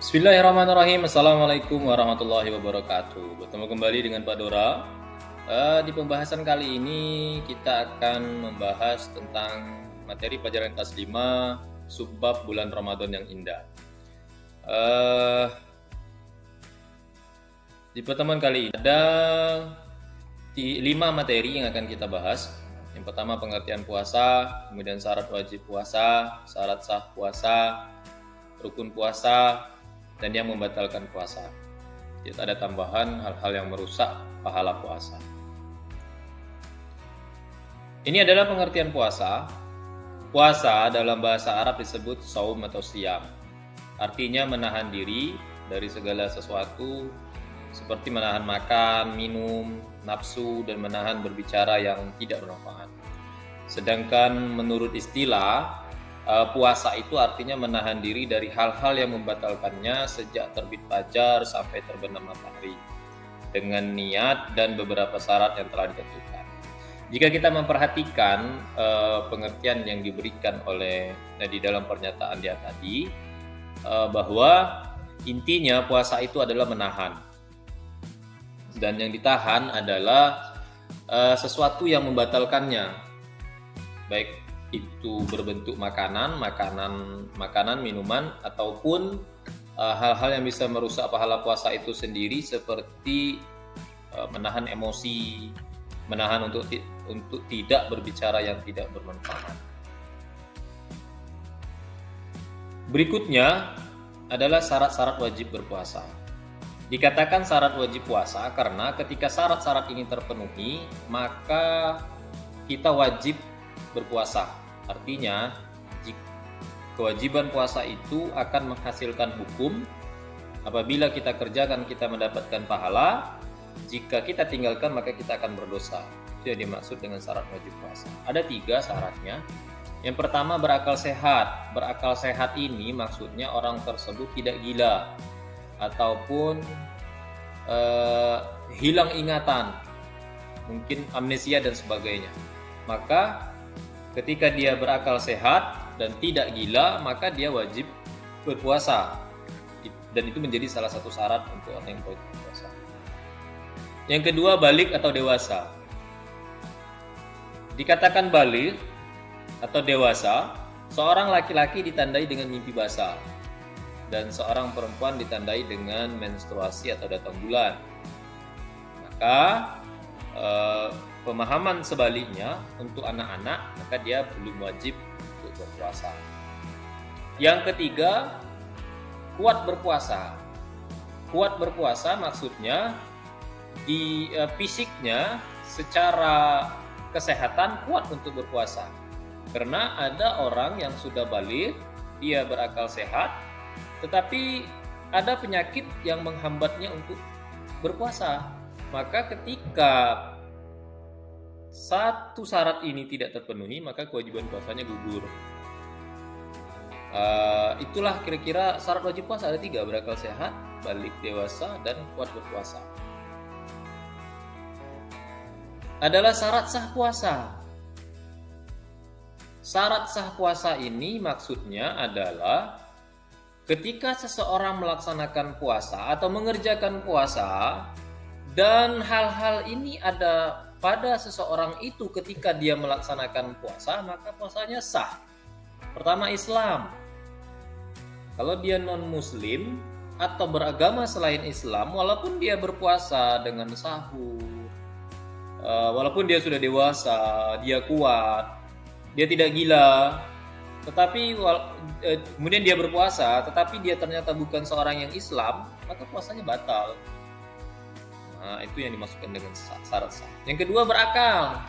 Bismillahirrahmanirrahim. Assalamualaikum warahmatullahi wabarakatuh. Bertemu kembali dengan Pak Dora. Di pembahasan kali ini kita akan membahas tentang materi pelajaran kelas 5 subbab bulan Ramadan yang indah. Di pertemuan kali ini ada 5 materi yang akan kita bahas. Yang pertama pengertian puasa, kemudian syarat wajib puasa, syarat sah puasa, rukun puasa, dan yang membatalkan puasa. Kita ada tambahan hal-hal yang merusak pahala puasa. Ini adalah pengertian puasa. Puasa dalam bahasa Arab disebut saum atau siyam. Artinya menahan diri dari segala sesuatu seperti menahan makan, minum, nafsu, dan menahan berbicara yang tidak bermanfaat. Sedangkan menurut istilah, puasa itu artinya menahan diri dari hal-hal yang membatalkannya sejak terbit fajar sampai terbenam matahari dengan niat dan beberapa syarat yang telah ditentukan. Jika kita memperhatikan pengertian yang diberikan oleh di dalam pernyataan dia tadi, bahwa intinya puasa itu adalah menahan, dan yang ditahan adalah sesuatu yang membatalkannya, baik itu berbentuk makanan, minuman, ataupun hal-hal yang bisa merusak pahala puasa itu sendiri seperti menahan emosi, menahan untuk tidak berbicara yang tidak bermanfaat. Berikutnya adalah syarat-syarat wajib berpuasa. Dikatakan syarat wajib puasa karena ketika syarat-syarat ini terpenuhi, maka kita wajib berpuasa. Artinya, kewajiban puasa itu akan menghasilkan hukum. Apabila kita kerjakan, kita mendapatkan pahala. Jika kita tinggalkan, maka kita akan berdosa. Itu yang dimaksud dengan syarat wajib puasa. Ada 3 syaratnya. Yang pertama, berakal sehat. Berakal sehat ini maksudnya orang tersebut tidak gila ataupun hilang ingatan, mungkin amnesia dan sebagainya. Maka ketika dia berakal sehat dan tidak gila, maka dia wajib berpuasa. Dan itu menjadi salah satu syarat untuk orang yang wajib berpuasa. Yang kedua, balik atau dewasa. Dikatakan balik atau dewasa, seorang laki-laki ditandai dengan mimpi basah dan seorang perempuan ditandai dengan menstruasi atau datang bulan. Maka pemahaman sebaliknya untuk anak-anak, maka dia belum wajib untuk berpuasa. Yang ketiga, kuat berpuasa. Kuat berpuasa maksudnya di fisiknya secara kesehatan kuat untuk berpuasa. Karena ada orang yang sudah balik, dia berakal sehat, tetapi ada penyakit yang menghambatnya untuk berpuasa. Maka ketika satu syarat ini tidak terpenuhi, maka kewajiban puasanya gugur. Itulah kira-kira syarat wajib puasa. Ada 3, berakal sehat, balik dewasa, dan kuat berpuasa. Adalah syarat sah puasa. Syarat sah puasa ini maksudnya adalah ketika seseorang melaksanakan puasa atau mengerjakan puasa, dan hal-hal ini ada pada seseorang itu ketika dia melaksanakan puasa, maka puasanya sah. Pertama, Islam. Kalau dia non-muslim atau beragama selain Islam, walaupun dia berpuasa dengan sahur, walaupun dia sudah dewasa, dia kuat, dia tidak gila, tetapi kemudian dia berpuasa, tetapi dia ternyata bukan seorang yang Islam, maka puasanya batal. Nah, itu yang dimaksudkan dengan syarat sah. Yang kedua, berakal.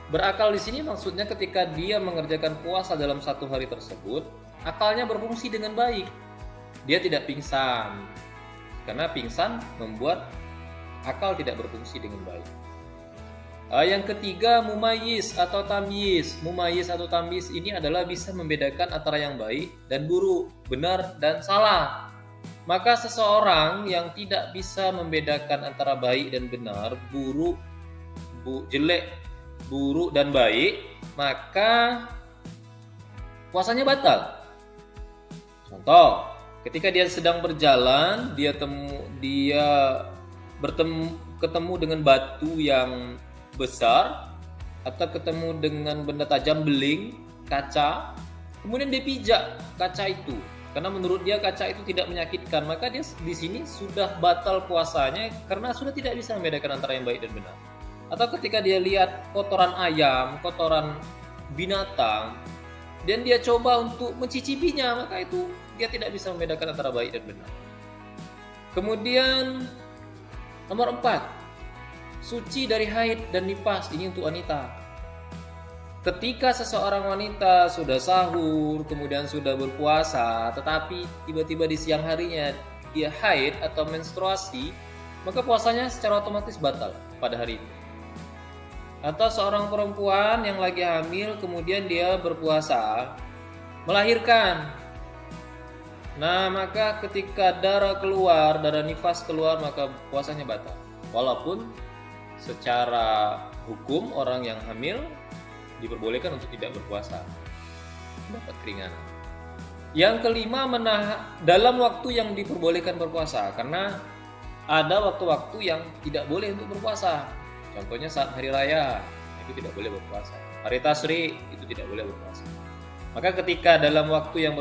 Berakal di sini maksudnya ketika dia mengerjakan puasa dalam satu hari tersebut, akalnya berfungsi dengan baik. Dia tidak pingsan. Karena pingsan membuat akal tidak berfungsi dengan baik. Yang ketiga, mumayyiz atau tamyiz. Mumayyiz atau tamyiz ini adalah bisa membedakan antara yang baik dan buruk, benar dan salah. Maka seseorang yang tidak bisa membedakan antara baik dan benar, jelek, buruk dan baik, maka puasanya batal. Contoh, Ketika dia sedang berjalan, dia ketemu dengan batu yang besar atau ketemu dengan benda tajam, beling, kaca, kemudian dia pijak kaca itu. Karena menurut dia kaca itu tidak menyakitkan, maka dia di sini sudah batal puasanya karena sudah tidak bisa membedakan antara yang baik dan benar. Atau ketika dia lihat kotoran ayam, kotoran binatang, dan dia coba untuk mencicipinya, maka itu dia tidak bisa membedakan antara baik dan benar. Kemudian nomor 4, suci dari haid dan nifas. Ini untuk wanita. Ketika seseorang wanita sudah sahur, kemudian sudah berpuasa, tetapi tiba-tiba di siang harinya dia haid atau menstruasi, maka puasanya secara otomatis batal pada hari itu. Atau seorang perempuan yang lagi hamil kemudian dia berpuasa, melahirkan. Nah, maka ketika darah keluar, darah nifas keluar, maka puasanya batal. Walaupun secara hukum orang yang hamil diperbolehkan untuk tidak berpuasa, dapat keringanan. Yang kelima, dalam waktu yang diperbolehkan berpuasa, karena ada waktu-waktu yang tidak boleh untuk berpuasa. Contohnya saat hari raya, itu tidak boleh berpuasa. Hari tasyrik itu tidak boleh berpuasa. Maka ketika dalam waktu yang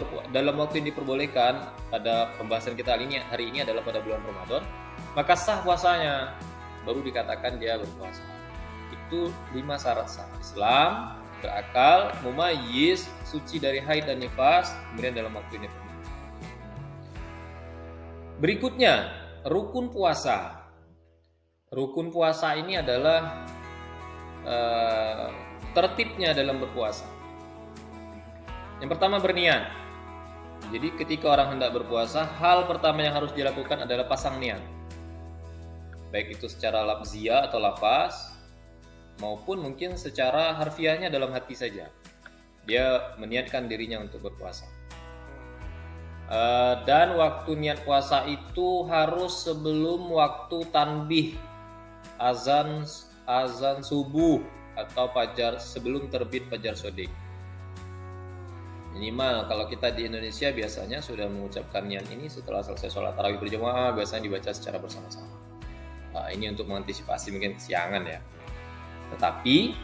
diperbolehkan, pada pembahasan kita hari ini adalah pada bulan Ramadan, maka sah puasanya, baru dikatakan dia berpuasa. Itu 5 syarat sah. Islam, berakal, mumayyiz, suci dari haid dan nifas, kemudian dalam waktu ini. Berikutnya, rukun puasa. Rukun puasa ini adalah tertibnya dalam berpuasa. Yang pertama, berniat. Jadi ketika orang hendak berpuasa, hal pertama yang harus dilakukan adalah pasang niat. Baik itu secara lafziyah atau lafaz, maupun mungkin secara harfiahnya dalam hati saja. Dia meniatkan dirinya untuk berpuasa. Dan waktu niat puasa itu harus sebelum waktu tanbih, azan subuh atau fajar, sebelum terbit fajar shodiq. Minimal kalau kita di Indonesia biasanya sudah mengucapkan niat ini setelah selesai sholat tarawih berjamaah, biasanya dibaca secara bersama-sama. Nah, ini untuk mengantisipasi mungkin kesiangan ya. Tetapi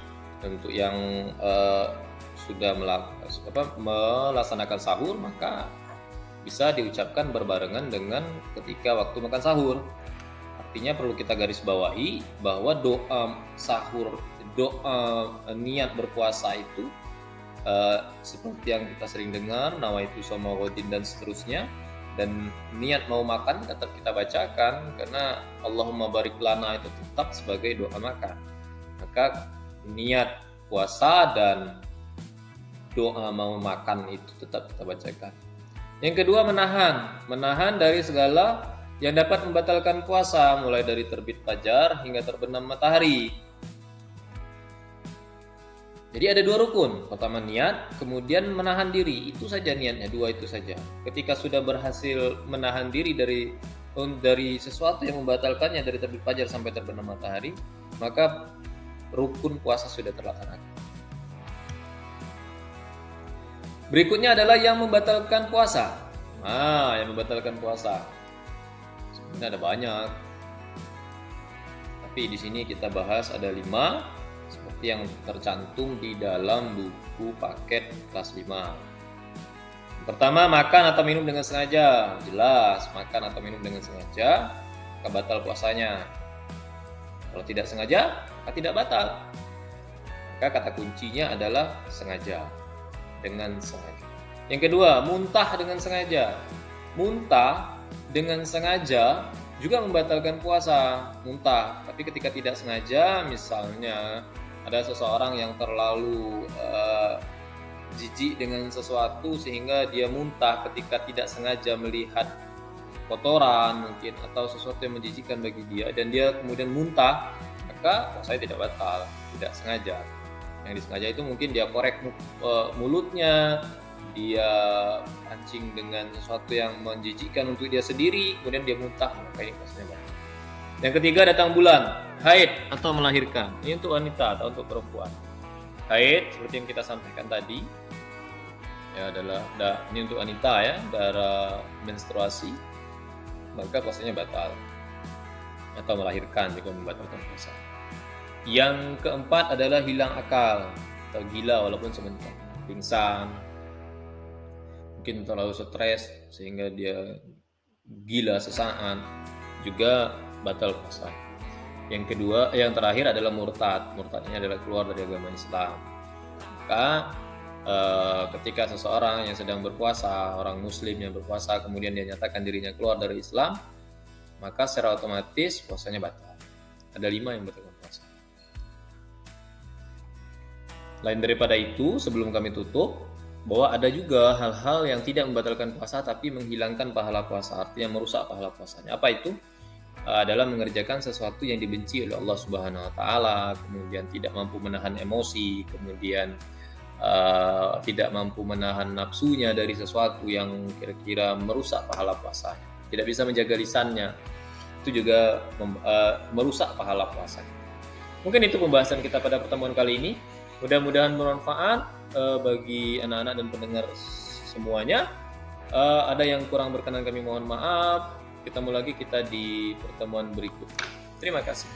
untuk yang sudah melaksanakan sahur, maka bisa diucapkan berbarengan dengan ketika waktu makan sahur. Artinya perlu kita garis bawahi bahwa doa sahur, doa niat berpuasa itu seperti yang kita sering dengar, nawaitu shoma ghadin dan seterusnya, dan niat mau makan tetap kita bacakan karena Allahumma barik lana itu tetap sebagai doa makan. Maka niat puasa dan doa mau makan itu tetap kita bacakan. Yang kedua, menahan dari segala yang dapat membatalkan puasa, mulai dari terbit fajar hingga terbenam matahari. Jadi ada 2 rukun. Pertama niat, kemudian menahan diri. Itu saja niatnya, 2 itu saja. Ketika sudah berhasil menahan diri dari sesuatu yang membatalkannya dari terbit fajar sampai terbenam matahari, maka rukun puasa sudah terlaksana. Berikutnya adalah yang membatalkan puasa. Yang membatalkan puasa. Sebenarnya ada banyak. Tapi di sini kita bahas ada 5 seperti yang tercantum di dalam buku paket kelas 5. Pertama, makan atau minum dengan sengaja. Jelas, makan atau minum dengan sengaja maka batal puasanya. Kalau tidak sengaja, maka tidak batal. Maka kata kuncinya adalah sengaja. Dengan sengaja. Yang kedua, muntah dengan sengaja. Muntah dengan sengaja juga membatalkan puasa. Muntah, tapi ketika tidak sengaja, misalnya ada seseorang yang terlalu jijik dengan sesuatu sehingga dia muntah ketika tidak sengaja melihat kotoran mungkin atau sesuatu yang menjijikkan bagi dia, dan dia kemudian muntah, maka puasanya tidak batal, tidak sengaja. Yang disengaja itu mungkin dia korek mulutnya, dia pancing dengan sesuatu yang menjijikkan untuk dia sendiri, kemudian dia muntah, maka ini puasanya batal. Yang ketiga, datang bulan, haid atau melahirkan. Ini untuk wanita atau untuk perempuan. Haid seperti yang kita sampaikan tadi, ya adalah ini untuk wanita ya, darah menstruasi, maka puasanya batal, atau melahirkan juga membatalkan puasa. Yang keempat adalah hilang akal atau gila walaupun sebentar, pingsan, mungkin terlalu stres sehingga dia gila sesaat, juga batal puasa. Yang kedua, yang terakhir adalah murtad. Murtad ini adalah keluar dari agama Islam. Maka ketika seseorang yang sedang berpuasa, orang muslim yang berpuasa, kemudian dia nyatakan dirinya keluar dari Islam, maka secara otomatis puasanya batal. Ada 5 yang batalkan puasa. Lain daripada itu, sebelum kami tutup, bahwa ada juga hal-hal yang tidak membatalkan puasa tapi menghilangkan pahala puasa, artinya merusak pahala puasanya. Apa itu? Adalah mengerjakan sesuatu yang dibenci oleh Allah Subhanahu wa taala, kemudian tidak mampu menahan emosi, kemudian tidak mampu menahan nafsunya dari sesuatu yang kira-kira merusak pahala puasanya. Tidak bisa menjaga lisannya, itu juga merusak pahala puasanya. Mungkin itu pembahasan kita pada pertemuan kali ini. Mudah-mudahan bermanfaat bagi anak-anak dan pendengar semuanya. Ada yang kurang berkenan kami mohon maaf. Ketemu lagi kita di pertemuan berikut. Terima kasih.